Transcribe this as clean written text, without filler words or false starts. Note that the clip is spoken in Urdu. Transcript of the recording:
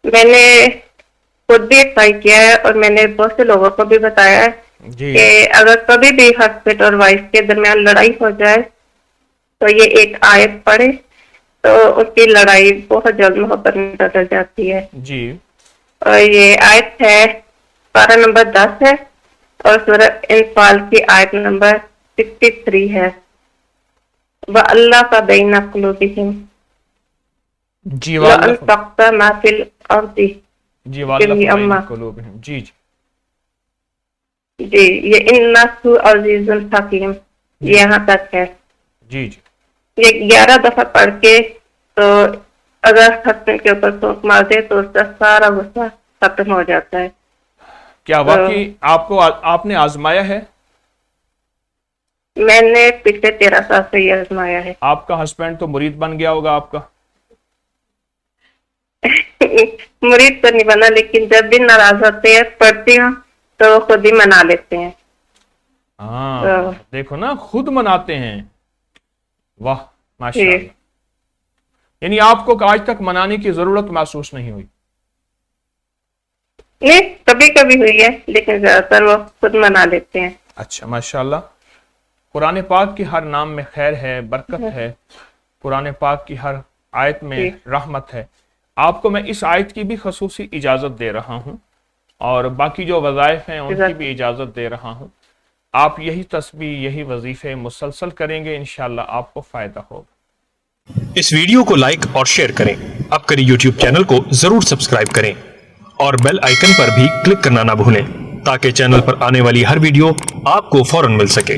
میں نے خود بھی ٹرائی کیا ہے اور میں نے بہت سے لوگوں کو بھی بتایا ہے جی کہ اگر کبھی بھی ہسبینڈ اور وائف کے درمیان لڑائی ہو جائے تو یہ ایک آیت پڑھے تو اس کی لڑائی بہت جلد محبت میں بدل جاتی ہے. جی اور یہ آیت ہے پارہ نمبر 10 ہے اور سورہ انفال کی آیت نمبر 63 ہے. وَأَلَّفَ بَيْنَ قُلُوبِهِمْ جی لَوْ واللہ أَنفَقْتَ مَا فِي الْأَرْضِ جی واللہ بین جَمِيعًا. قلوبہم. جی جی جی یہ اِنَّهُ عَزِیزٌ حَکیم جی یہاں تک ہے. جی جی یہ 11 دفعہ پڑھ کے تو اگر ہسبینڈ کے اوپر سونک مار دے تو اس کا سارا غصہ ختم ہو جاتا ہے. کیا تو واقعی آپ نے آزمایا ہے؟ میں نے پچھلے 13 سال سے یہ آزمایا ہے. آپ کا ہسبینڈ تو مرید بن گیا ہوگا آپ کا. مرید تو نہیں بنا لیکن جب بھی ناراض ہوتے ہیں پڑھتی ہوں تو وہ خود ہی منا لیتے ہیں. ہاں دیکھو نا خود مناتے ہیں. واہ ماشاء اللہ. یعنی آپ کو آج تک منانے کی ضرورت محسوس نہیں ہوئی؟ نہیں کبھی کبھی ہوئی ہے لیکن زیادہ تر وہ خود منا لیتے ہیں. اچھا ماشاء اللہ. قرآن پاک کی ہر نام میں خیر ہے، برکت ہے. قرآن پاک کی ہر آیت میں رحمت ہے. آپ کو میں اس آیت کی بھی خصوصی اجازت دے رہا ہوں اور باقی جو وظائف ہیں ان کی بھی اجازت دے رہا ہوں. آپ یہی تسبیح یہی وظیفے مسلسل کریں گے انشاءاللہ آپ کو فائدہ ہوگا. اس ویڈیو کو لائک اور شیئر کریں. اب کری یوٹیوب چینل کو ضرور سبسکرائب کریں اور بیل آئیکن پر بھی کلک کرنا نہ بھولیں تاکہ چینل پر آنے والی ہر ویڈیو آپ کو فوراً مل سکے.